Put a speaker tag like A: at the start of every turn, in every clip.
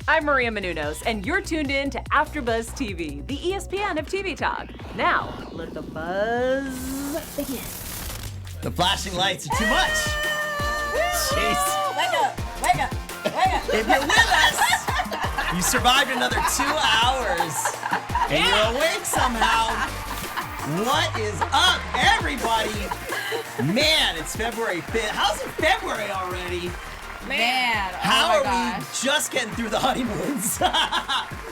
A: I'm Maria Menounos, and you're tuned in to AfterBuzz TV, the ESPN of TV talk. Now, let the buzz begin.
B: The flashing lights are too much. Jeez.
C: Wake up, wake up, wake up.
B: If you're with us, you survived another 2 hours, and you're awake somehow. What is up, everybody? Man, it's February 5th. How's it February already?
C: Man,
B: How
C: oh
B: are
C: my gosh.
B: we just getting through the honeymoons?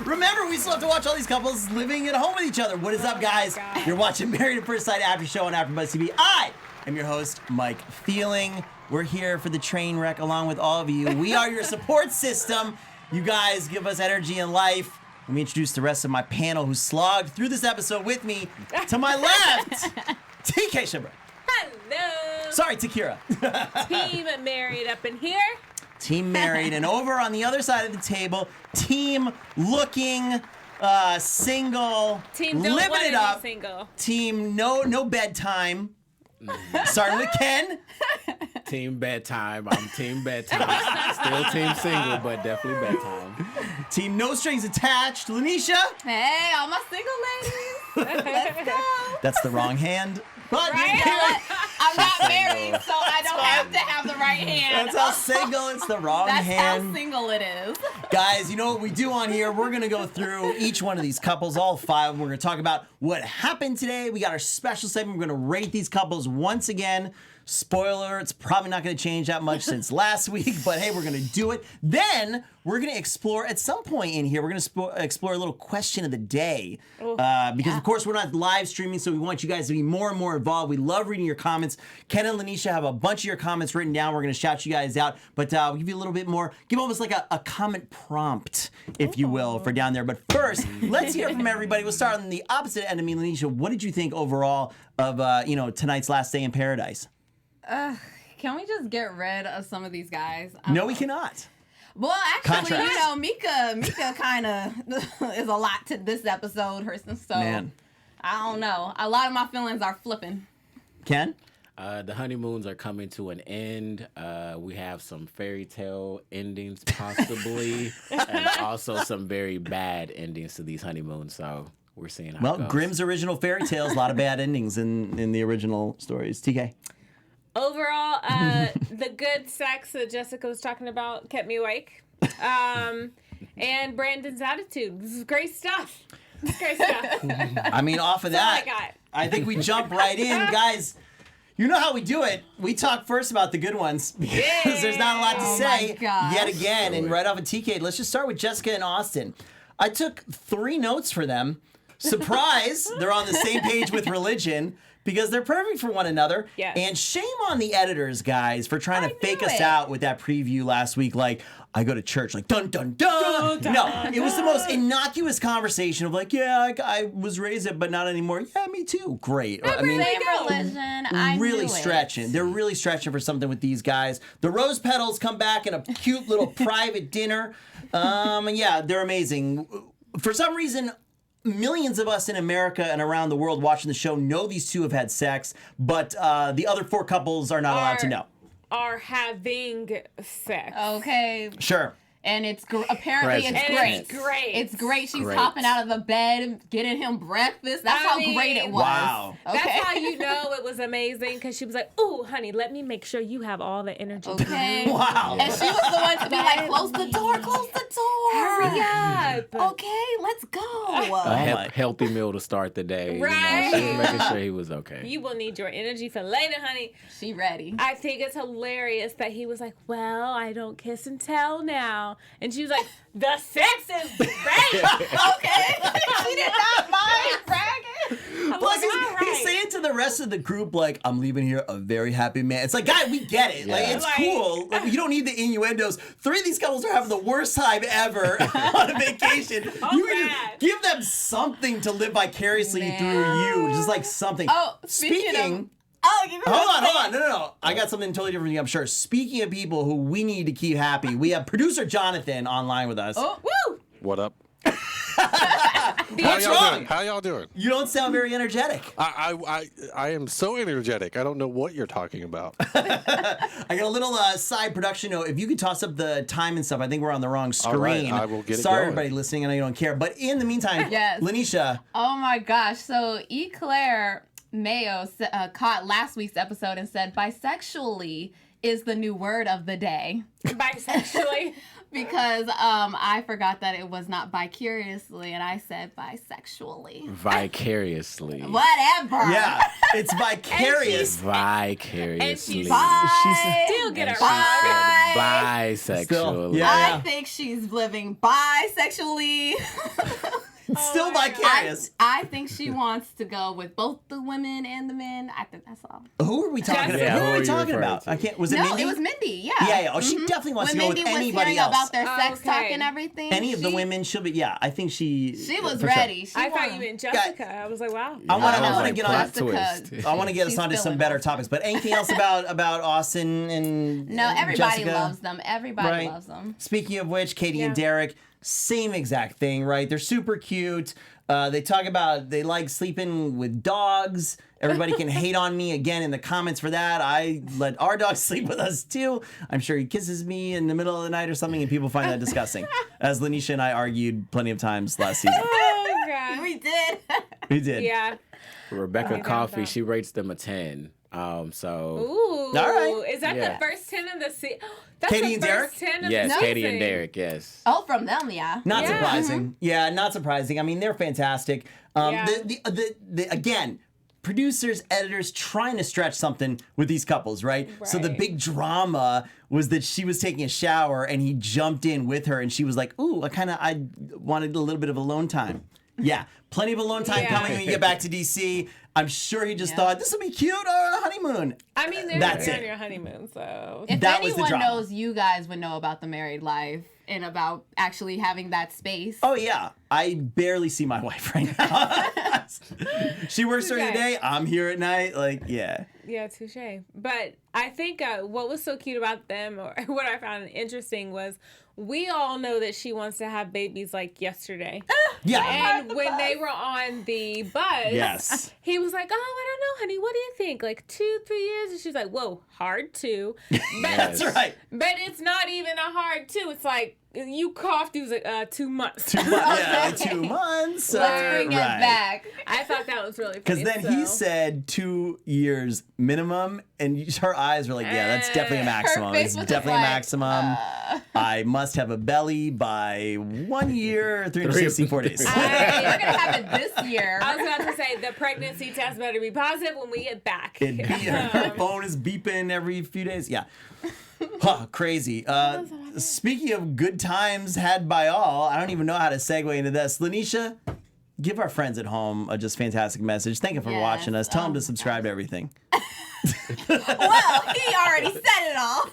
B: Remember, we still have to watch all these couples living at home with each other. What is up, guys? You're watching Married at First Sight After Show on AfterBuzz TV. I am your host, Mike Thieling. We're here for the train wreck along with all of you. We are your support system. You guys give us energy and life. Let me introduce the rest of my panel who slogged through this episode with me. To my left, TK Shabrae.
D: Hello.
B: Sorry, Takira.
D: Team married up in here.
B: Team married, and over on the other side of the table, team looking single,
D: Team don't
B: living
D: want
B: it
D: to be
B: up.
D: single.
B: Team no bedtime. Starting with Ken.
E: Team bedtime. I'm team bedtime. Still team single, but definitely bedtime.
B: Team no strings attached. Lanisha.
C: Hey, all my single ladies. Let's go.
B: That's the wrong hand. But
C: Right? I'm not married, so I don't have to have the right hand.
B: that's how single. It's the wrong
C: That's
B: hand.
C: how single it is.
B: Guys, you know what we do on here? We're going to go through each one of these couples, all 5 of them. We're going to talk about what happened today. We got our special segment. We're going to rate these couples once again. Spoiler, it's probably not going to change that much since last week, but hey, we're going to do it. Then we're going to explore, at some point in here, we're going to explore a little question of the day. Because, of course, we're not live streaming, so we want you guys to be more and more involved. We love reading your comments. Ken and Lanisha have a bunch of your comments written down. We're going to shout you guys out, but we'll give you a little bit more, give almost like a comment prompt, if you will, for down there. But first, let's hear from everybody. We'll start on the opposite end of me, Lanisha. What did you think overall of tonight's last day in paradise?
C: Can we just get rid of some of these guys?
B: No, we cannot.
C: Well, actually,
B: Contrast.
C: Mika kind of is a lot to this episode. So
B: Man.
C: I don't know. A lot of my feelings are flipping.
B: Ken?
E: The honeymoons are coming to an end. We have some fairy tale endings possibly, and also some very bad endings to these honeymoons. So we're seeing how it goes.
B: Grimm's original fairy tales, a lot of bad endings in the original stories. TK?
D: Overall, the good sex that Jessica was talking about kept me awake. And Brandon's attitude. This is great stuff. This is great stuff.
B: I mean, off of
D: That's all
B: that,
D: I got.
B: I think we jump right in. Guys, you know how we do it. We talk first about the good ones because there's not a lot to
C: Oh
B: say
C: my gosh.
B: yet again. And right off of TK, let's just start with Jessica and Austin. I took 3 notes for them. Surprise, they're on the same page with religion because they're perfect for one another.
D: Yes.
B: And shame on the editors, guys, for trying to fake
C: knew
B: us
C: it.
B: out with that preview last week. Like, I go to church, like, dun, dun, dun. No, it was the most innocuous conversation of like, yeah, I was raised it, but not anymore. Yeah, me too. Great. I mean,
C: Same religion. I
B: really
C: knew
B: stretching.
C: It.
B: They're really stretching for something with these guys. The rose petals come back in a cute little private dinner. And yeah, they're amazing. For some reason, millions of us in America and around the world watching the show know these two have had sex, but the other 4 couples are not allowed to know.
D: Are having sex.
C: Okay.
B: Sure.
C: And it's apparently
E: Present.
C: it's
D: And
C: great.
D: it's great.
C: It's great. She's
E: Great.
C: hopping out of the bed, getting him breakfast. That's
D: I
C: how
D: mean,
C: great it was.
B: Wow.
C: Okay.
D: That's how you know it was amazing, because she was like, "Ooh, honey, let me make sure you have all the energy."
C: Okay.
B: Wow.
C: And she was the one to be like, close the door, close the door.
D: Hurry up.
C: Okay, let's go.
B: my-
E: Healthy meal to start the day.
D: Right.
E: She was making sure he was okay.
D: You will need your energy for later, honey.
C: She ready.
D: I think it's hilarious that he was like, "Well, I don't kiss and tell now," and she was like, "The sex is great."
C: Okay. She did not mind bragging.
B: Plus, he's
D: right.
B: saying to the rest of the group, like, I'm leaving here a very happy man. It's like, guy, we get it. Like,
E: Yeah.
B: it's
D: Like-
B: cool. Like, you don't need the innuendos. 3 of these couples are having the worst time ever on a vacation. You can
D: bad.
B: just give them something to live vicariously
C: Man.
B: through you. Just like something.
C: Oh, speaking of- Oh, you
B: Hold on. No. I got something totally different from you, I'm sure. Speaking of people who we need to keep happy, we have producer Jonathan online with us.
C: Oh,
D: Woo!
E: What up?
B: What's wrong?
F: How y'all doing?
B: You don't sound very energetic.
F: I am so energetic. I don't know what you're talking about.
B: I got a little side production note. If you could toss up the time and stuff, I think we're on the wrong screen.
F: All right, I will get it
B: Sorry,
F: going.
B: everybody listening. I know you don't care. But in the meantime,
C: Yes.
B: Lanisha.
C: Oh my gosh. So Eclaire Mayo caught last week's episode and said bisexually is the new word of the day.
D: Bisexually.
C: Because I forgot that it was not bicuriously, and I said bisexually.
E: Vicariously.
C: Whatever.
B: Yeah, it's vicarious.
E: Vicariously.
D: And
C: Still
D: get it
E: She
D: wrong.
E: said bisexually.
B: Still, yeah.
C: I think she's living bisexually.
B: It's still
D: my
B: vicarious.
C: I think she wants to go with both the women and the men. I think that's all.
B: Who are we talking
D: Jessica.
B: about?
E: Yeah,
B: Who are
E: who
B: we
E: are you
B: talking
E: referring
B: about?
E: to?
B: I can't. Was it
C: No,
B: Mindy?
C: it was Mindy. Yeah.
B: Yeah. Oh, she definitely wants
C: When
B: to go
C: Mindy
B: with
C: was
B: anybody
C: hearing
B: else.
C: about their sex
D: Okay.
C: talk and everything.
B: Any of the women, she'll be. Yeah, I think she.
C: She was
B: for sure.
C: ready. She
D: I thought
C: won.
D: you meant Jessica. I was like, wow.
B: I want
C: No,
B: to get on.
E: plot
C: Jessica.
E: twist.
B: I want to get us
C: She's
B: onto some
C: feeling
B: better
C: it.
B: topics. But anything else about Austin and
C: No, everybody
B: Jessica?
C: loves them. Everybody
B: Right.
C: loves them.
B: Speaking of which, Katie and
D: Yeah.
B: Derek, same exact thing, right? They're super cute. They talk about they like sleeping with dogs. Everybody can hate on me again in the comments for that. I let our dog sleep with us too. I'm sure he kisses me in the middle of the night or something, and people find that disgusting. As Lanisha and I argued plenty of times last season.
D: Oh, God.
C: We did.
B: We did.
D: Yeah.
E: Rebecca
D: Oh,
E: Coffee,
D: God.
E: she rates them a 10. So
D: Ooh.
B: All right.
D: Is that
E: Yeah.
D: the first 10 of the season? That's
B: Katie
D: the
B: and
D: first
B: Derek?
D: 10 of
E: yes,
D: the
E: Katie and
D: season.
E: Derek, yes.
C: Oh, from them, yeah.
B: Not
D: Yeah.
B: surprising. Yeah, not surprising. I mean, they're fantastic.
D: Yeah.
B: The again, producers, editors trying to stretch something with these couples, right? So the
D: Right.
B: big drama was that she was taking a shower and he jumped in with her and she was like, "Ooh, I wanted a little bit of alone time." Yeah, plenty of alone time
D: Yeah.
B: coming when you get back to DC. I'm sure he just
C: Yeah.
B: thought this would be cute on a honeymoon.
D: I mean,
B: That's
D: you're
B: it.
D: on your honeymoon, so.
C: If
B: That was the
C: anyone
B: drama.
C: knows, you guys would know about the married life and about actually having that space.
B: Oh yeah, I barely see my wife right now. She works during the
D: Okay.
B: day. I'm here at night. Like, yeah.
D: Yeah, touche. But I think what was so cute about them, or what I found interesting, was we all know that she wants to have babies like yesterday.
B: Yeah.
D: And when they were on the bus,
B: Yes.
D: he was like, "Oh, I don't know, honey. What do you think? Like 2-3 years?" And she's like, "Whoa, hard 2." But,
B: That's right.
D: but it's not even a hard 2. It's like you coughed. He was like, 2 months.
B: Yeah, like 2 months.
C: Let's bring it
B: right.
C: back.
D: I thought that was really funny.
B: Because then he
D: so-
B: said 2 years minimum, and her eyes were like, "Yeah, that's definitely a maximum.
C: face
B: It's
C: was
B: definitely a
C: like,
B: maximum. I must have a belly by 1 year, 364 days."
C: You're gonna have it this year.
D: I was about to say the pregnancy test better be positive when we get back.
B: Her phone is beeping every few days. Yeah. Huh, crazy. Speaking of good times had by all, I don't even know how to segue into this. Lanisha, give our friends at home a just fantastic message. Thank you for
C: Yes.
B: watching us. Tell them
C: Oh,
B: to subscribe to everything.
C: Well, he already said it all.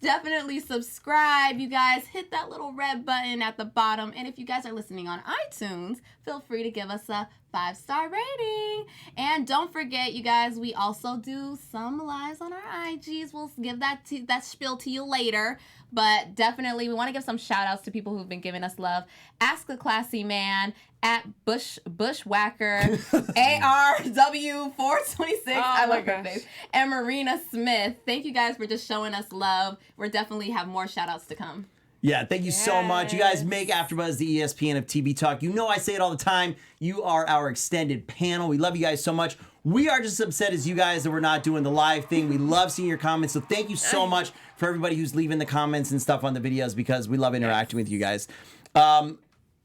C: Definitely subscribe, you guys. Hit that little red button at the bottom. And if you guys are listening on iTunes, feel free to give us a 5-star rating. And don't forget, you guys, we also do some lives on our IGs. We'll give that spiel to you later. But definitely, we want to give some shout outs to people who've been giving us love. Ask the Classy Man at Bushwhacker, ARW426. I
D: my
C: love her
D: gosh.
C: name. And Marina Smith. Thank you guys for just showing us love. We're definitely have more shout outs to come.
B: Yeah, thank you so much. You guys make AfterBuzz the ESPN of TV talk. You know I say it all the time. You are our extended panel. We love you guys so much. We are just upset as you guys that we're not doing the live thing. We love seeing your comments. So thank you so much for everybody who's leaving the comments and stuff on the videos because we love interacting with you guys.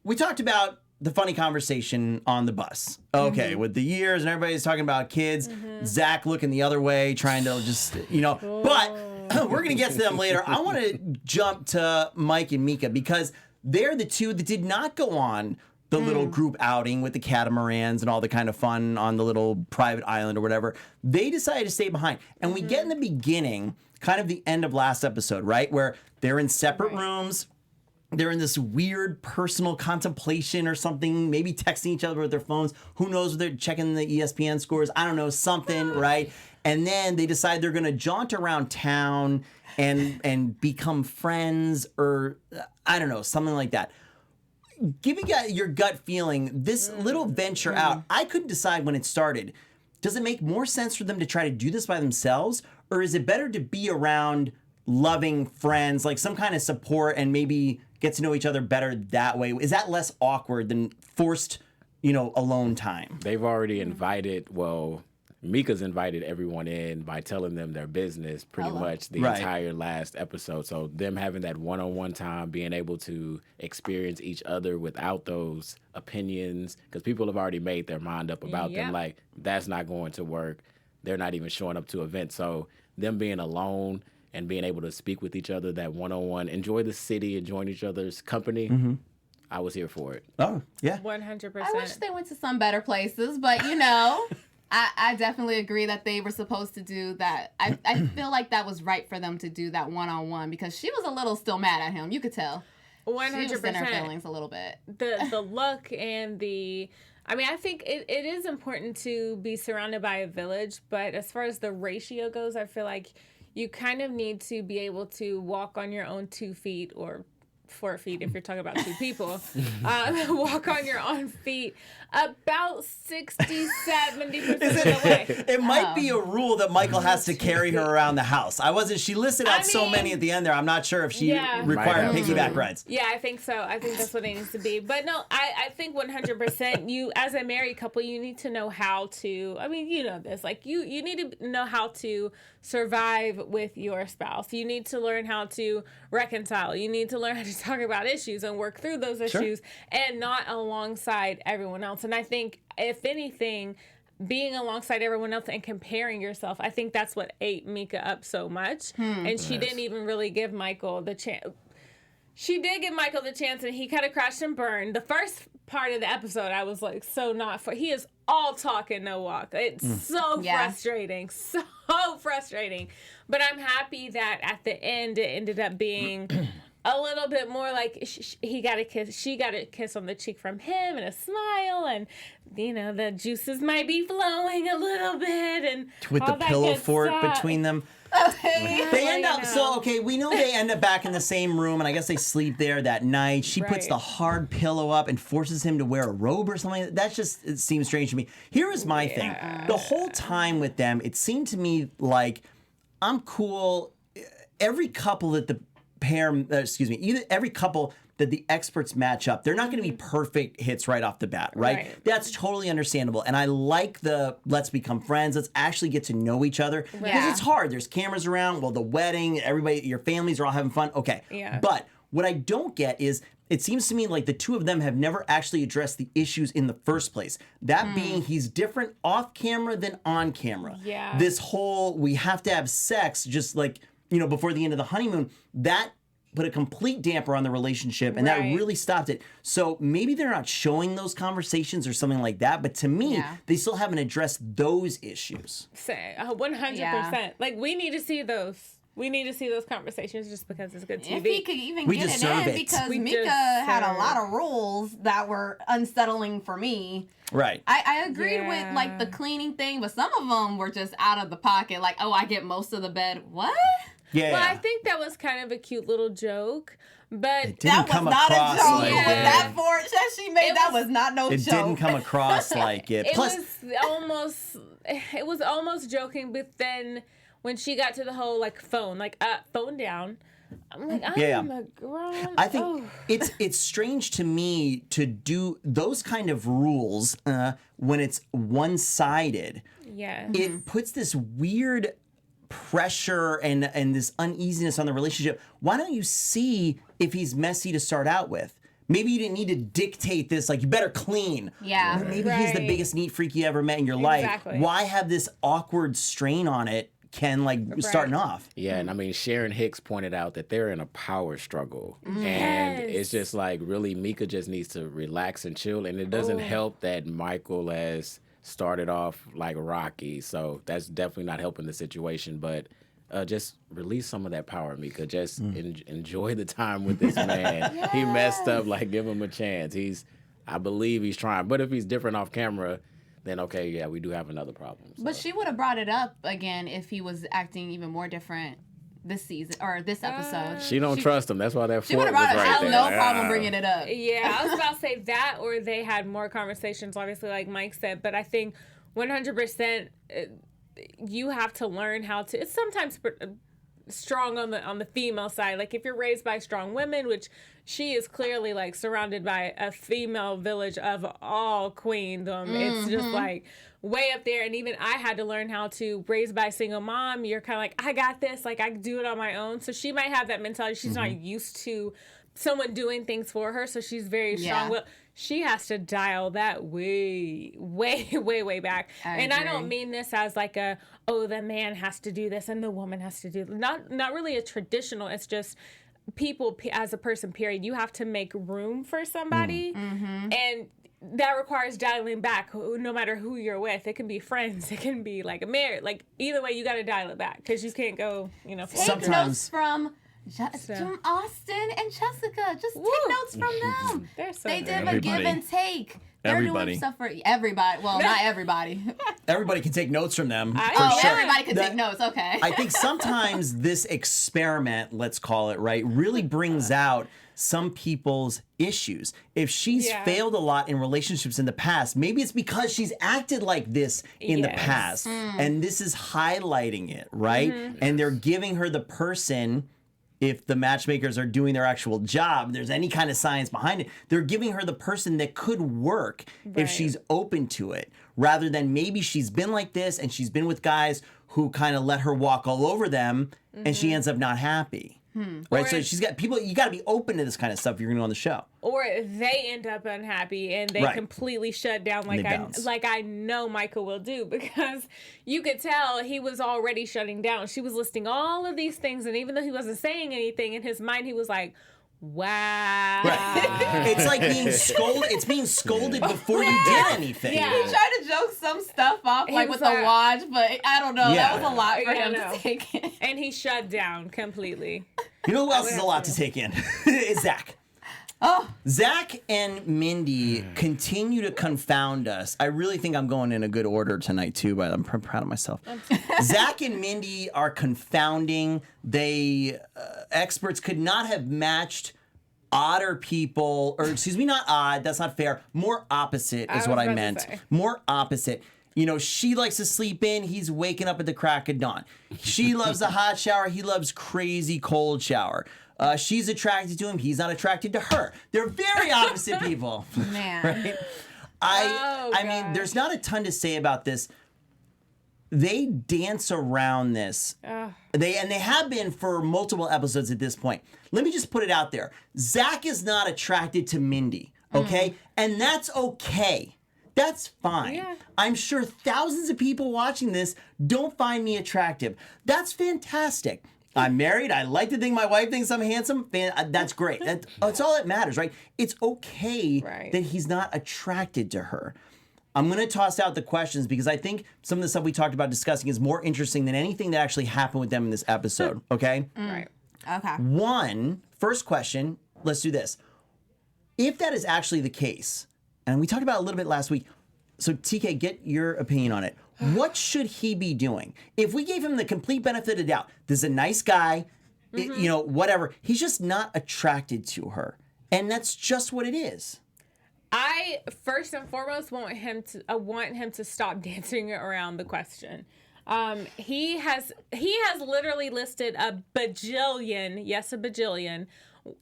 B: We talked about the funny conversation on the bus. Okay, with the years and everybody's talking about kids. Zach looking the other way, trying to just, but we're going to get to them later. I want to jump to Mike and Mika because they're the two that did not go on the little group outing with the catamarans and all the kind of fun on the little private island or whatever. They decided to stay behind. And we get in the beginning, kind of the end of last episode, right? Where they're in separate rooms. They're in this weird personal contemplation or something, maybe texting each other with their phones. Who knows if they're checking the ESPN scores? I don't know, something, right? And then they decide they're going to jaunt around town and become friends or I don't know, something like that. give me your gut feeling. This little venture out, I couldn't decide when it started. Does it make more sense for them to try to do this by themselves, or is it better to be around loving friends, like some kind of support, and maybe get to know each other better that way? Is that less awkward than forced, alone time?
E: They've already invited, Mika's invited everyone in by telling them their business pretty much the entire last episode. So them having that one-on-one time, being able to experience each other without those opinions, because people have already made their mind up about them, like, that's not going to work. They're not even showing up to events. So them being alone and being able to speak with each other, that one-on-one, enjoy the city, enjoying each other's company, I was here for it.
B: Oh, yeah.
D: 100%.
C: I wish they went to some better places, but I definitely agree that they were supposed to do that. I feel like that was right for them to do that one-on-one, because she was a little still mad at him. You could tell.
D: 100%.
C: She was in her feelings a little bit.
D: The look and I think it is important to be surrounded by a village, but as far as the ratio goes, I feel like you kind of need to be able to walk on your own 2 feet, or 4 feet if you're talking about 2 people. Walk on your own feet about 60-70% of the way.
B: It might be a rule that Michael has to carry her around the house. She listed out so many at the end there. I'm not sure if she required piggyback rides.
D: Yeah, I think so. I think that's what it needs to be. But no, I think 100%, you, as a married couple, you need to know how to, this, like, you need to know how to survive with your spouse. You need to learn how to reconcile. You need to learn how to talk about issues and work through those issues, and not alongside everyone else. And I think, if anything, being alongside everyone else and comparing yourself, I think that's what ate Meka up so much. And she didn't even really give Michael the chance. She did give Michael the chance, and he kind of crashed and burned. The first part of the episode, I was like, so not for. He is all talk and no walk. It's so frustrating. So frustrating. But I'm happy that at the end, it ended up being a little bit more like he got a kiss. She got a kiss on the cheek from him, and a smile, and the juices might be flowing a little bit, and
B: with
D: all
B: the
D: that
B: pillow
D: good
B: fort
D: stuff.
B: between them. They end up we know they end up back in the same room, and I guess they sleep there that night. She puts the hard pillow up and forces him to wear a robe or something. It seems strange to me. Here is my thing. The whole time with them, it seemed to me like, I'm cool. Every couple that the every couple that the experts match up, they're not going to be perfect hits right off the bat, right? That's totally understandable. And I like the let's become friends, let's actually get to know each other. Because it's hard. There's cameras around, the wedding, everybody, your families are all having fun. Okay. Yeah. But what I don't get is, it seems to me like the two of them have never actually addressed the issues in the first place. That being, he's different off camera than on camera.
D: Yeah.
B: This whole, we have to have sex just like, before the end of the honeymoon, that put a complete damper on the relationship, and that really stopped it. So maybe they're not showing those conversations or something like that, but to me, they still haven't addressed those issues.
D: 100%. Like, we need to see those. We need to see those conversations just because it's good TV.
C: If he could even get it in, because Meka had a lot of rules that were unsettling for me.
B: Right.
C: I agreed with, like, the cleaning thing, but some of them were just out of the pocket. Like, I get most of the bed. What?
B: Yeah.
D: Well, I think that was kind of a cute little joke, but
B: it didn't come
C: not
B: across
C: a joke.
B: like
C: With that fort that she made, that was not no joke.
B: It didn't come across like it. Plus,
D: it was almost joking, but then when she got to the whole phone down, I'm like, I'm a grown.
B: I think it's strange to me to do those kind of rules when it's one-sided.
D: Yeah.
B: It puts this weird pressure and this uneasiness on the relationship. Why don't you see if he's messy to start out with? Maybe you didn't need to dictate this, like, you better clean.
C: Yeah.
B: Maybe he's the biggest neat freak you ever met in your life. Why have this awkward strain on it starting off?
E: Yeah, and Sharon Hicks pointed out that they're in a power struggle. And it's just like, really, Meka just needs to relax and chill. And it doesn't help that Michael has started off like Rocky. So that's definitely not helping the situation. But just release some of that power, Meka. Just enjoy the time with this man. He messed up. Give him a chance. I believe he's trying. But if he's different off camera, then okay, we do have another problem. So.
C: But she would have brought it up again if he was acting even more different this season or this episode.
E: She don't trust him. That's why that
C: She would
E: fort
C: have
E: was
C: brought it
E: right
C: up.
E: there.
C: No problem bringing it up.
D: Yeah, I was about to say that, or they had more conversations, obviously, like Mike said. But I think 100%, you have to learn how to. It's sometimes strong on the female side. Like if you're raised by strong women, which she is clearly like surrounded by a female village of all queendom. It's just like way up there. And even I had to learn how to raise by a single mom. You're kind of like, I got this. Like I can do it on my own. So she might have that mentality. She's not used to someone doing things for her. So she's very strong. Well, she has to dial that way back. And I don't mean this as like the man has to do this and the woman has to do not really a traditional. It's just people as a person, period. You have to make room for somebody, and that requires dialing back. No matter who you're with, it can be friends, it can be like a marriage. Like either way, you got to dial it back because you can't go.
C: Take notes from Austin and Jessica. Just take notes from them. They did a give and take. They're doing stuff for everybody. Well, not everybody.
B: Everybody can take notes from them.
C: Everybody can take notes. Okay.
B: I think sometimes this experiment, let's call it, right, really brings out some people's issues. If she's failed a lot in relationships in the past, maybe it's because she's acted like this in the past. And this is highlighting it, right? And they're giving her the person, if the matchmakers are doing their actual job, there's any kind of science behind it, they're giving her the person that could work if she's open to it, rather than maybe she's been like this and she's been with guys who kind of let her walk all over them and she ends up not happy. Right, so she's got people. You got to be open to this kind of stuff if you're going to go on the show.
D: Or they end up unhappy and they completely shut down, like I know Michael will do, because you could tell he was already shutting down. She was listing all of these things, and even though he wasn't saying anything, in his mind he was like, "Wow."
B: Right. It's like being scolded. It's being scolded before you did anything.
C: Yeah. He tried to joke some stuff off, like with the watch, but I don't know. That was a lot for him to take in.
D: And he shut down completely.
B: You know who else is a lot to take in? Is Zach. Zach and Mindy continue to confound us. I really think I'm going in a good order tonight, too, but I'm proud of myself. Zach and Mindy are confounding. They, experts could not have matched odder people, or excuse me, not odd, that's not fair. More opposite is what I meant. More opposite. You know, she likes to sleep in. He's waking up at the crack of dawn. She loves a hot shower. He loves crazy cold shower. She's attracted to him. He's not attracted to her. They're very opposite people.
C: Man.
B: Right? I mean, there's not a ton to say about this. They dance around this. They have been for multiple episodes at this point. Let me just put it out there. Zach is not attracted to Mindy, okay? And that's okay. That's fine. Yeah. I'm sure thousands of people watching this don't find me attractive. That's fantastic. I'm married. I like to think my wife thinks I'm handsome. That's great. That's all that matters, right? It's okay that he's not attracted to her. I'm going to toss out the questions because I think some of the stuff we talked about discussing is more interesting than anything that actually happened with them in this episode, okay?
C: Right. Okay.
B: First question, let's do this. If that is actually the case, and we talked about it a little bit last week, so TK, get your opinion on it. What should he be doing? If we gave him the complete benefit of the doubt, this is a nice guy, you know, whatever. He's just not attracted to her. And that's just what it is.
D: I, first and foremost, want him to stop dancing around the question. He has literally listed a bajillion,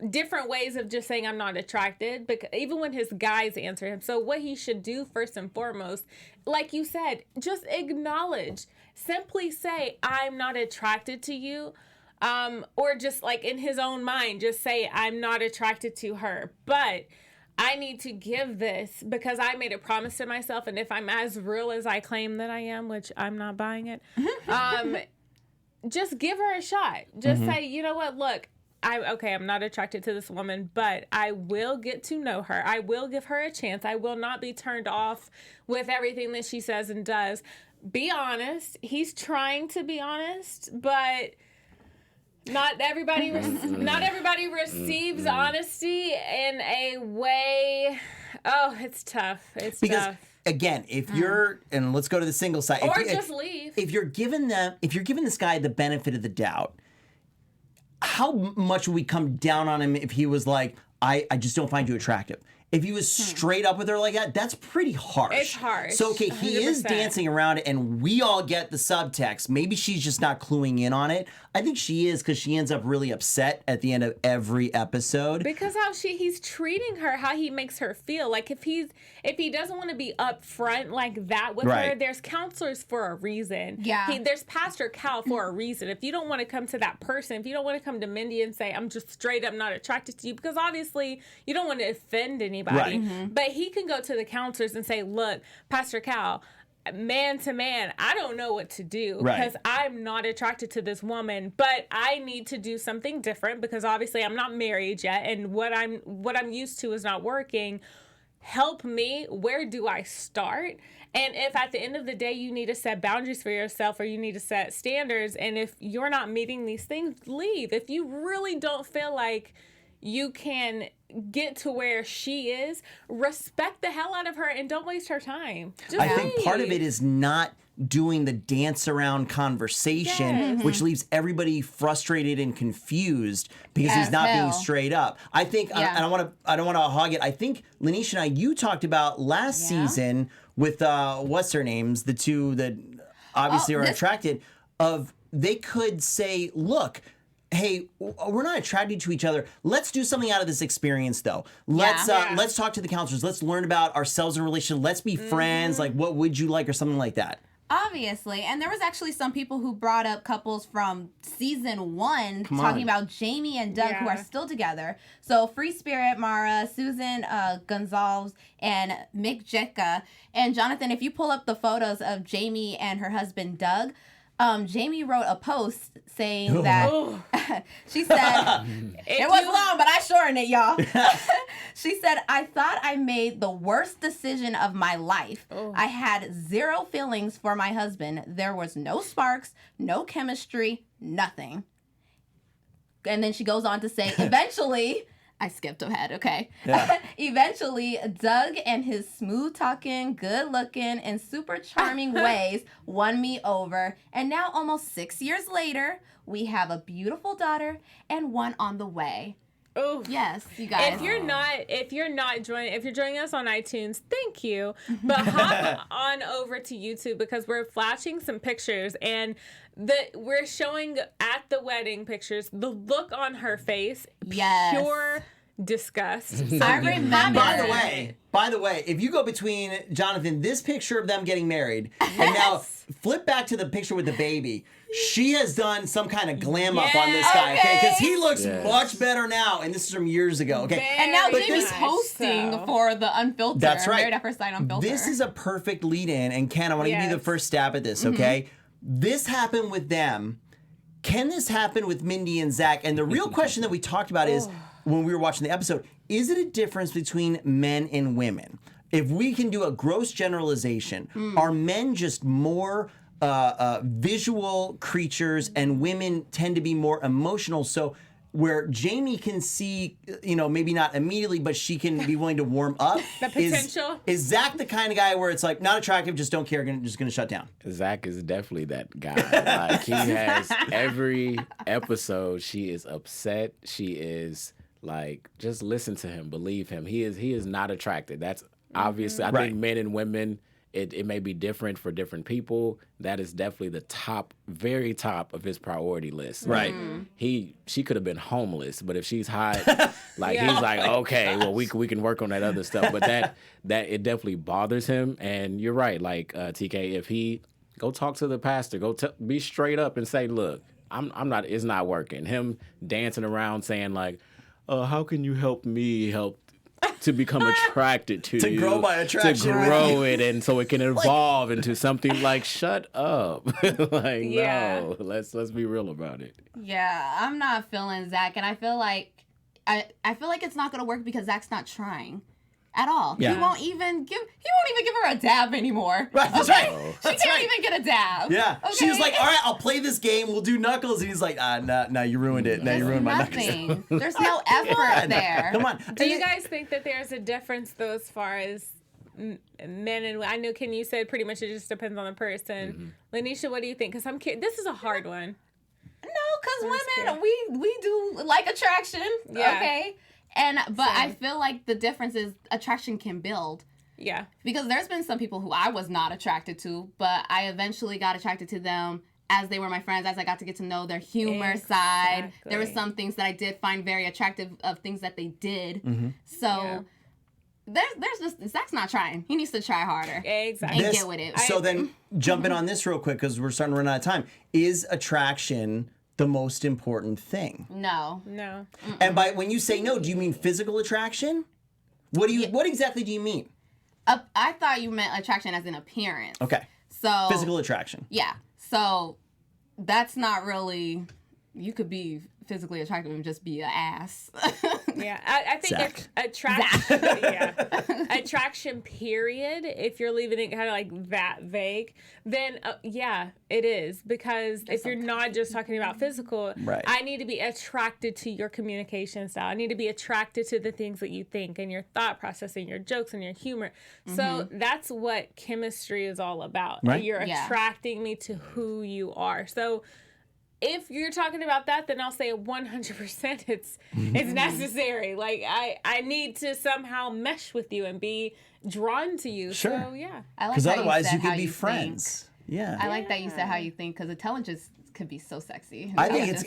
D: different ways of just saying I'm not attracted, because even when his guys answer him. So what he should do first and foremost, like you said, just acknowledge, simply say I'm not attracted to you, or just like in his own mind, just say I'm not attracted to her, but I need to give this because I made a promise to myself, and if I'm as real as I claim that I am, which I'm not buying it, just give her a shot. Just say, you know what, look, I'm not attracted to this woman, but I will get to know her. I will give her a chance. I will not be turned off with everything that she says and does. Be honest. He's trying to be honest, but not everybody receives honesty in a way. Oh, it's tough. It's tough.
B: Again, if you're, and let's go to the single side,
D: or just leave.
B: If you're giving this guy the benefit of the doubt, how much would we come down on him if he was like, I just don't find you attractive? If he was straight up with her like that, that's pretty harsh.
D: It's harsh.
B: So, okay, he is
D: 100%.
B: dancing around it, and we all get the subtext. Maybe she's just not cluing in on it. I think she is, because she ends up really upset at the end of every episode.
D: Because how he's treating her, how he makes her feel. Like if he doesn't want to be upfront like that with her, there's counselors for a reason.
C: Yeah.
D: There's Pastor Cal for a reason. If you don't want to come to that person, if you don't want to come to Mindy and say, I'm just straight up not attracted to you, because obviously you don't want to offend anybody.
B: Right.
D: But he can go to the counselors and say, look, Pastor Cal, man to man, I don't know what to do because I'm not attracted to this woman, but I need to do something different because obviously I'm not married yet, and what I'm used to is not working. Help me. Where do I start? And if at the end of the day you need to set boundaries for yourself or you need to set standards, and if you're not meeting these things, leave. If you really don't feel like you can get to where she is, respect the hell out of her and don't waste her time. Just
B: I think
D: leave.
B: part of it is not doing the dance around conversation, which leaves everybody frustrated and confused because he's not being straight up. I think, and I don't want to hog it. I think Lanisha and I, you talked about last season with what's her names, the two that obviously are attracted. They could say, look, hey, we're not attracted to each other. Let's do something out of this experience, though. Let's talk to the counselors. Let's learn about ourselves in relation. Let's be friends. Like, what would you like, or something like that.
C: Obviously. And there was actually some people who brought up couples from season 1 talking about Jamie and Doug who are still together. So Free Spirit, Mara, Susan Gonzalez, and Mick Jekka. And Jonathan, if you pull up the photos of Jamie and her husband Doug, Jamie wrote a post saying that she said, it was long, but I shortened it, y'all. She said, I thought I made the worst decision of my life. I had zero feelings for my husband. There was no sparks, no chemistry, nothing. And then she goes on to say, eventually, I skipped ahead, okay. Yeah. Eventually, Doug and his smooth-talking, good-looking, and super charming ways won me over. And now, almost 6 years later, we have a beautiful daughter and one on the way.
D: Oh
C: yes, you guys.
D: If you're joining us on iTunes, thank you. But hop on over to YouTube because we're flashing some pictures and we're showing at the wedding pictures the look on her face.
C: Yes.
D: Pure disgust.
C: I remember.
B: By the way, if you go between, Jonathan, this picture of them getting married, and now flip back to the picture with the baby, she has done some kind of glam up on this guy, okay? Because he looks much better now, and this is from years ago, okay?
C: And now Jamie's hosting for the Unfiltered.
B: That's right.
C: Married at First Sight Unfiltered.
B: This is a perfect lead-in, and Ken, I want to give you the first stab at this, okay? This happened with them. Can this happen with Mindy and Zach? And the real question that we talked about is, when we were watching the episode, is it a difference between men and women? If we can do a gross generalization, are men just more visual creatures and women tend to be more emotional? So where Jamie can see, maybe not immediately, but she can be willing to warm up.
D: The potential.
B: Is Zach the kind of guy where it's like, not attractive, just don't care, just going to shut down?
E: Zach is definitely that guy. Like, he has every episode, she is upset. She is like, just listen to him, believe him. He is not attracted. That's obviously, I think men and women, it may be different for different people. That is definitely the top, very top of his priority list.
B: Right.
E: She could have been homeless, but if she's hot, like he's like, okay, well we can work on that other stuff. But that it definitely bothers him. And you're right, like TK, if he go talk to the pastor, be straight up and say, look, I'm not, it's not working. Him dancing around saying like, how can you help me help to become attracted to you?
B: To grow my attraction.
E: To grow it and so it can evolve into something like, shut up. No, let's be real about it.
C: Yeah, I'm not feeling Zach, and I feel like it's not gonna work because Zach's not trying at all.
B: Yeah.
C: He won't even give her a dab anymore.
B: Right, that's right.
C: She can't even get a dab.
B: Yeah.
C: Okay?
B: She was like, all right, I'll play this game. We'll do Knuckles. And he's like, no, you ruined it. Now you ruined my Knuckles.
C: Nothing. There's no effort there.
B: Come on.
D: Do you guys think that there's a difference though as far as men and I know Ken, you said pretty much it just depends on the person. Lanisha, what do you think? Because I'm curious. This is a hard one.
C: No, because women, we do like attraction.
D: Yeah.
C: Okay. But I feel like the difference is attraction can build.
D: Yeah.
C: Because there's been some people who I was not attracted to, but I eventually got attracted to them as they were my friends, as I got to get to know their humor side. There were some things that I did find very attractive of things that they did.
B: Mm-hmm.
C: So there's just, Zach's not trying. He needs to try harder.
D: Exactly.
C: And get with it.
B: So then, jumping on this real quick, because we're starting to run out of time. Is attraction the most important thing?
C: No.
D: No.
B: And when you say no, do you mean physical attraction? What exactly do you mean?
C: I thought you meant attraction as an appearance.
B: Okay.
C: So
B: Physical attraction.
C: Yeah. So that's not really. You could be physically attractive and just be an ass.
D: Yeah, I think attraction. Attraction. Period. If you're leaving it kind of like that vague, then it is, because if you're not just talking about physical,
B: right.
D: I need to be attracted to your communication style. I need to be attracted to the things that you think and your thought process and your jokes and your humor. So that's what chemistry is all about.
B: Right.
D: You're attracting me to who you are. So if you're talking about that, then I'll say 100% it's necessary. Like, I need to somehow mesh with you and be drawn to you.
B: Sure.
D: So, yeah.
B: Because otherwise you could be friends. Yeah.
C: I like that you said how you think, because intelligence could be so sexy.
B: I think
C: it's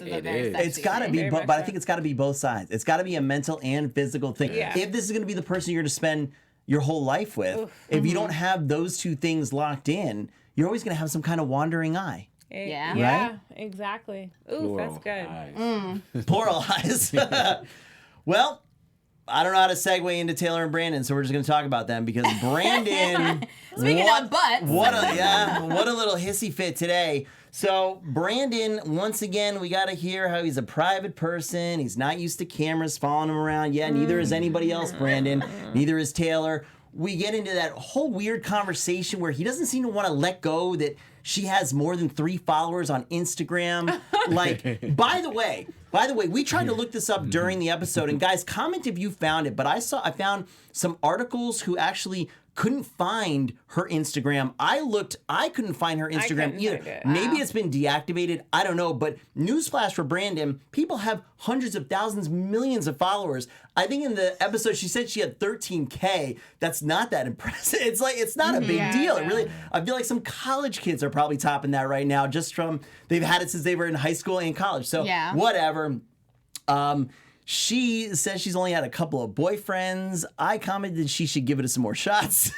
B: got to be, but I think it's got to be both sides. It's got to be a mental and physical thing.
D: Yeah.
B: If this is going to be the person you're going to spend your whole life with, if you don't have those two things locked in, you're always going to have some kind of wandering eye.
C: Yeah.
B: Right?
D: Exactly. Ooh, that's good.
B: Plural eyes. Well, I don't know how to segue into Taylor and Brandon, so we're just going to talk about them, because Brandon.
C: Speaking of butts.
B: What a little hissy fit today. So Brandon, once again, we got to hear how he's a private person. He's not used to cameras following him around. Yeah, neither is anybody else, Brandon. Neither is Taylor. We get into that whole weird conversation where he doesn't seem to want to let go that she has more than 3 followers on Instagram. Like, by the way, we tried to look this up during the episode, and guys, comment if you found it, but I found some articles who actually couldn't find her Instagram. I couldn't find her Instagram either. Maybe it's been deactivated. I don't know. But newsflash for Brandon, people have hundreds of thousands, millions of followers. I think in the episode she said she had 13K. That's not that impressive. It's like, it's not a big deal. It really, I feel like some college kids are probably topping that right now, just from, they've had it since they were in high school and college. So whatever. She says she's only had a couple of boyfriends. I commented she should give it some more shots,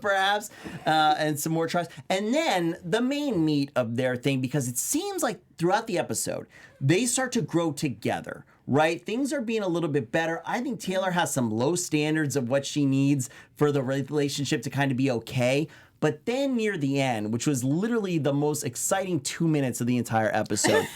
B: perhaps, and some more tries. And then the main meat of their thing, because it seems like throughout the episode, they start to grow together, right? Things are being a little bit better. I think Taylor has some low standards of what she needs for the relationship to kind of be okay. But then near the end, which was literally the most exciting 2 minutes of the entire episode,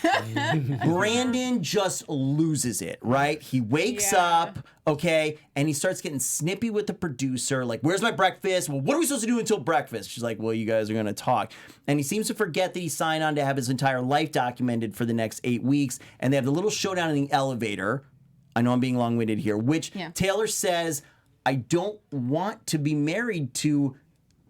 B: Brandon just loses it, right? He wakes up, okay, and he starts getting snippy with the producer, like, where's my breakfast? Well, what are we supposed to do until breakfast? She's like, well, you guys are going to talk. And he seems to forget that he signed on to have his entire life documented for the next 8 weeks, and they have the little showdown in the elevator. I know I'm being long-winded here, which Taylor says, I don't want to be married to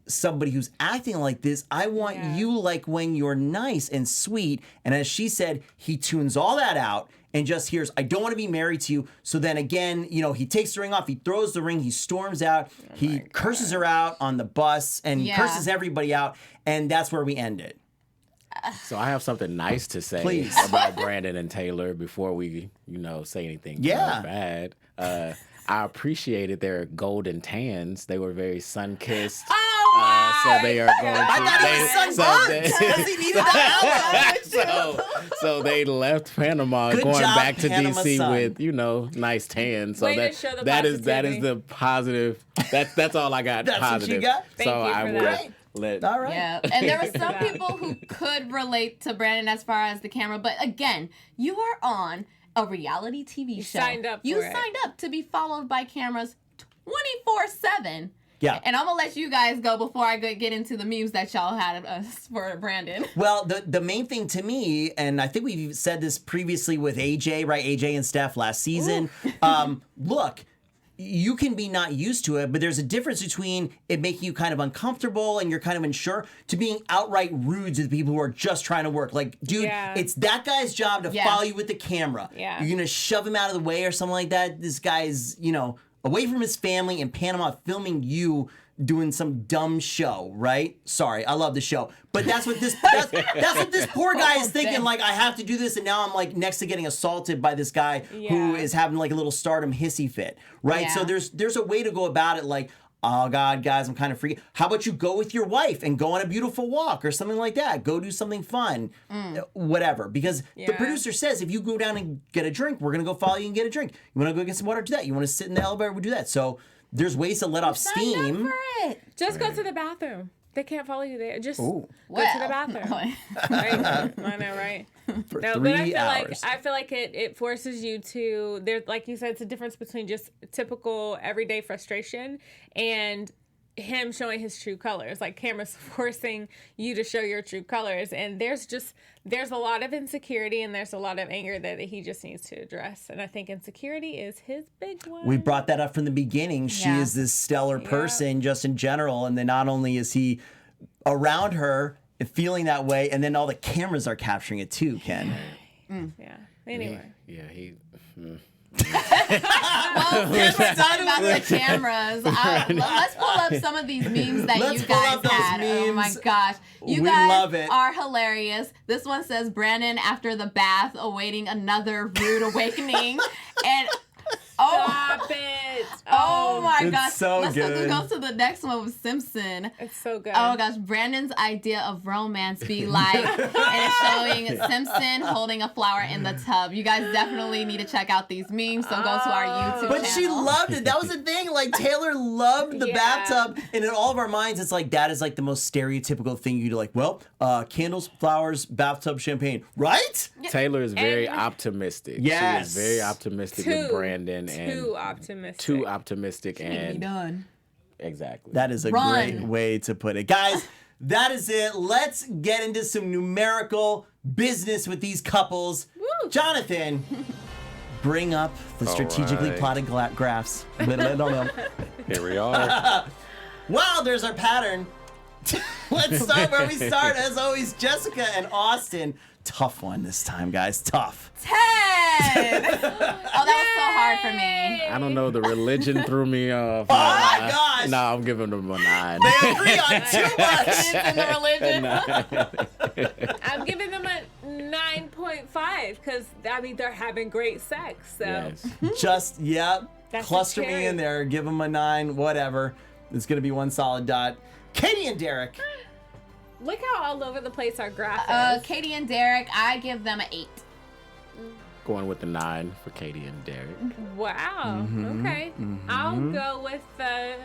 B: somebody who's acting like this. I want you like when you're nice and sweet. And as she said, he tunes all that out and just hears, I don't want to be married to you. So then again, you know, he takes the ring off, he throws the ring, he storms out, he curses her out on the bus and curses everybody out. And that's where we end it.
E: So I have something nice to say about Brandon and Taylor before we, say anything bad. I appreciated their golden tans. They were very sun-kissed. So they are going to.
B: I thought it was sunburnt because he needed that.
E: So they left Panama,
B: Good
E: going
B: job,
E: back to
B: Panama
E: DC
B: sun.
E: with nice tan. So
D: Way to show the
E: that is
D: positivity.
E: the positive. That's all I got.
B: That's
E: positive.
B: what you got?
D: Thank
E: So
D: you
E: I
D: for
E: will
D: that.
E: let.
B: All right.
C: Yeah, and there were some people who could relate to Brandon as far as the camera, but again, you are on a reality TV show.
D: Signed up
C: You
D: for it.
C: signed up to be followed by cameras 24/7.
B: Yeah.
C: And I'm gonna let you guys go before I get into the memes that y'all had for Brandon.
B: Well, the main thing to me, and I think we've said this previously with AJ, right? AJ and Steph last season. Look, you can be not used to it, but there's a difference between it making you kind of uncomfortable and you're kind of unsure to being outright rude to the people who are just trying to work. Like, dude, it's that guy's job to follow you with the camera.
D: Yeah.
B: You're going to shove him out of the way or something like that. This guy's, away from his family in Panama filming you doing some dumb show, right? Sorry, I love the show. But that's what this that's what this poor guy is thinking, like, I have to do this, and now I'm like next to getting assaulted by this guy who is having like a little stardom hissy fit, right?
C: Yeah.
B: So there's a way to go about it, like, oh God, guys, I'm kind of freaking. How about you go with your wife and go on a beautiful walk or something like that? Go do something fun, whatever. Because the producer says if you go down and get a drink, we're gonna go follow you and get a drink. You want to go get some water? Do that. You want to sit in the elevator? We do that. So there's ways to let off steam.
D: Just go to the bathroom. They can't follow you there. Just go to the bathroom. Right? I know, right?
B: For
D: no,
B: 3
D: but I
B: hours.
D: feel like it forces you to. There's, like you said, it's a difference between just typical everyday frustration and him showing his true colors. Like, camera's forcing you to show your true colors, and there's a lot of insecurity and there's a lot of anger that he just needs to address. And I think insecurity is his big one.
B: We brought that up from the beginning. She is this stellar person just in general, and then not only is he around her feeling that way, and then all the cameras are capturing it too, Ken.
D: Yeah. Anyway.
E: Yeah, he.
C: Well, since we're talking about the cameras, let's pull up some of these memes that
B: Let's
C: you
B: pull
C: guys
B: up those
C: had. Oh my
B: memes.
C: gosh. You
B: We
C: guys
B: love it.
C: are hilarious. This one says Brandon after the bath awaiting another rude awakening. And
D: Stop it.
C: oh my
B: It's
C: gosh.
B: so
C: Let's
B: good.
C: go to the next one with Simpson.
D: It's so good.
C: Oh gosh, Brandon's idea of romance be like, and it's showing Simpson holding a flower in the tub. You guys definitely need to check out these memes, so go to our YouTube
B: But
C: channel.
B: she loved it. That was the thing. Like, Taylor loved the bathtub. And in all of our minds, it's like, that is like the most stereotypical thing you do. Like, well, candles, flowers, bathtub, champagne. Right?
E: Taylor is very optimistic.
B: Yes.
E: She is very optimistic with Brandon.
D: Too optimistic.
E: Too optimistic.
C: Be
E: And
C: done.
E: exactly.
B: That is a
C: Run.
B: great way to put it. Guys, that is it. Let's get into some numerical business with these couples.
D: Woo.
B: Jonathan, bring up the strategically
F: right.
B: plotted graphs.
F: Here we are.
B: Wow, there's our pattern. Let's start where we start. As always, Jessica and Austin. Tough one this time, guys. Tough.
C: 10! Oh, that was so hard for me.
E: I don't know. The religion threw me off.
B: Oh my gosh.
E: No, I'm giving them a 9.
B: They agree on too much.
C: It's in the religion.
D: I'm giving them a 9.5 because, I mean, they're having great sex. So.
E: Yes.
B: Just,
D: That's
B: cluster
D: scary.
B: me in there. Give them a 9, whatever. It's going to be one solid dot. Katie and Derek.
D: Look how all over the place our graph is.
C: Katie and Derek, I give them an 8.
E: Going with the 9 for Katie and Derek.
D: Wow. Okay. I'll go with an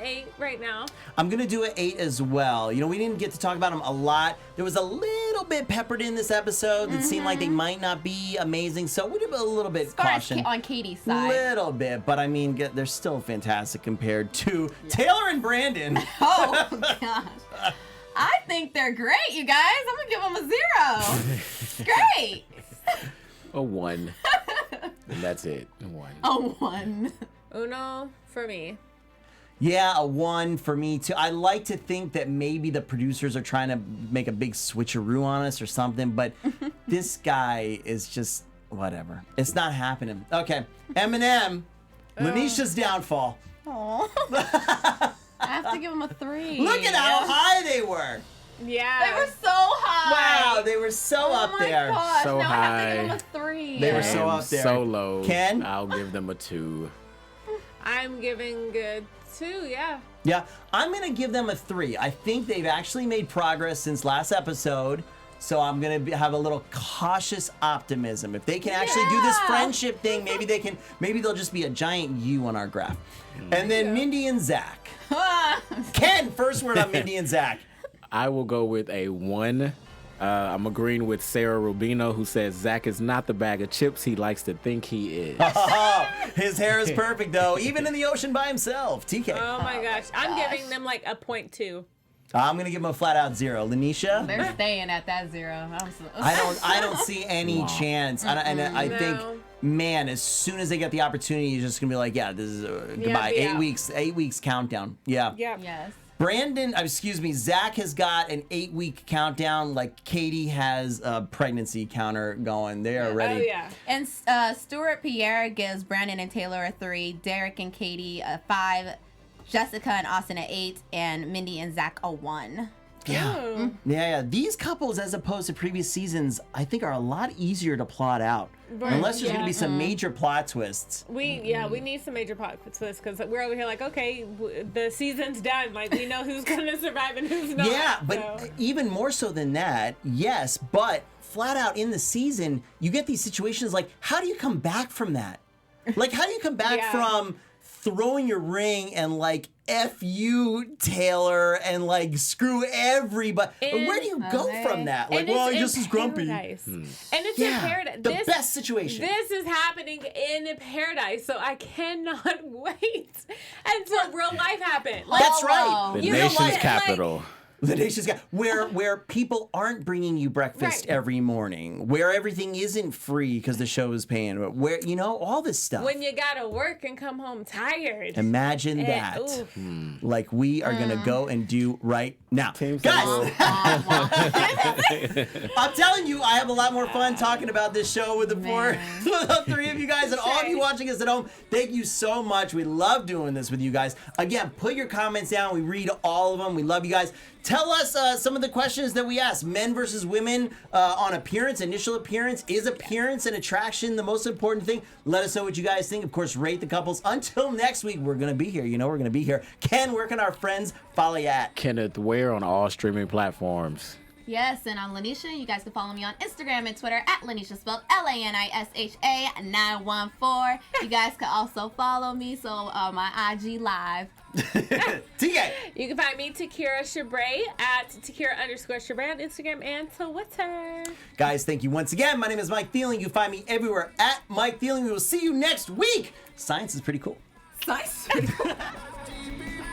D: 8 right now.
B: I'm going to do an 8 as well. You know, we didn't get to talk about them a lot. There was a little bit peppered in this episode that seemed like they might not be amazing. So we'd have a little bit
C: As far as
B: caution.
C: on Katie's side.
B: Little bit, but I mean, they're still fantastic compared to Taylor and Brandon.
C: Oh, gosh. I think they're great, you guys. I'm going to give them a 0. Great.
E: A 1. And that's it. A 1.
C: A 1.
D: Uno for me.
B: Yeah, a 1 for me too. I like to think that maybe the producers are trying to make a big switcheroo on us or something, but this guy is just whatever. It's not happening. Okay, Eminem, Lanisha's downfall.
C: Aw. I have to give them a 3.
B: Look at how high they were.
D: Yeah.
C: They were so high.
B: Wow, they were so
C: Oh
B: up
C: my
B: there.
C: gosh.
E: So
C: no, I have to
E: high.
C: give them a 3.
B: They were so
E: I am
B: up there.
E: so low.
B: Ken?
E: I'll give them a 2.
D: I'm giving a 2, yeah.
B: Yeah, I'm gonna give them a 3. I think they've actually made progress since last episode. So I'm gonna have a little cautious optimism. If they can actually do this friendship thing, maybe they'll just be a giant U on our graph. And then Mindy and Zach. Ken, first word on Mindy and Zach.
E: I will go with a 1. I'm agreeing with Sarah Rubino, who says Zach is not the bag of chips he likes to think he is.
B: Oh, his hair is perfect though, even in the ocean by himself. TK.
D: Oh my gosh. I'm giving them like a 0.2.
B: I'm gonna give him a flat out 0. Lanisha?
C: They're staying at that 0.
B: I don't see any chance. I think
D: No.
B: man, as soon as they get the opportunity, you're just gonna be like, yeah, this is goodbye.
D: be
B: 8
D: out.
B: weeks, 8 weeks countdown. Yeah.
D: Yeah.
C: Yes.
B: Zach has got an 8-week countdown. Like Katie has a pregnancy counter going. They are ready.
D: Oh yeah.
C: And Stuart Pierre gives Brandon and Taylor a 3, Derek and Katie a 5, Jessica and Austin a 8, and Mindy and Zach a 1.
B: Yeah. Yeah. These couples, as opposed to previous seasons, I think are a lot easier to plot out.
D: Right.
B: Unless there's going to
D: Yeah.
B: be some major plot twists.
D: We need some major plot twists because we're over here like, okay, the season's done. Like, we know who's going to survive and who's not.
B: Yeah, but
D: so.
B: even more so than that, yes, but flat out in the season, you get these situations like, how do you come back from that? Like, how do you come back
D: Yeah.
B: from throwing your ring and like, F you, Taylor, and like, screw everybody? Where do you go from that? Like,
D: And
B: well,
D: it's
B: he just
D: in
B: is grumpy.
D: paradise. And it's in
B: Yeah,
D: paradise.
B: the best situation.
D: This is happening in paradise, so I cannot wait until real life happens. Like,
B: That's right.
E: The
D: You know
E: nation's
D: what?
E: capital.
B: The nation's got where people aren't bringing you breakfast
D: Right.
B: every morning, where everything isn't free because the show is paying, where all this stuff.
D: when you gotta work and come home tired.
B: Imagine
D: And-
B: that.
D: oof.
B: Like we are gonna go and do right now.
E: Team
B: Guys,
E: Temple.
B: I'm telling you, I have a lot more fun talking about this show with the the 3 of you guys and all of you watching us at home. Thank you so much. We love doing this with you guys. Again, put your comments down. We read all of them. We love you guys. Tell us some of the questions that we asked. Men versus women on appearance, initial appearance. Is appearance and attraction the most important thing? Let us know what you guys think. Of course, rate the couples. Until next week, we're going to be here. You know we're going to be here. Ken, where can our friends follow you at?
E: Kenneth Ware on all streaming platforms.
C: Yes, and I'm Lanisha. You guys can follow me on Instagram and Twitter at Lanisha, spelled Lanisha 914. You guys can also follow me, so my IG live.
B: TK.
D: You can find me, Takira Shabrae, at Takira_Shabrae on Instagram and Twitter.
B: Guys, thank you once again. My name is Mike Thieling. You find me everywhere at Mike Thieling. We will see you next week. Science is pretty cool.
C: Nice.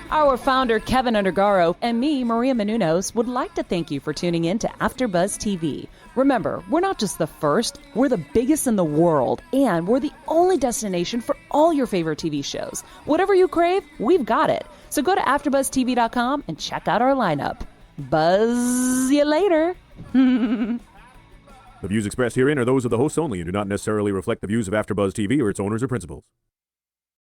A: Our founder, Keven Undergaro, and me, Maria Menounos, would like to thank you for tuning in to AfterBuzz TV. Remember, we're not just the first, we're the biggest in the world, and we're the only destination for all your favorite TV shows. Whatever you crave, we've got it. So go to AfterBuzzTV.com and check out our lineup. Buzz you later.
G: The views expressed herein are those of the hosts only and do not necessarily reflect the views of AfterBuzz TV or its owners or principals.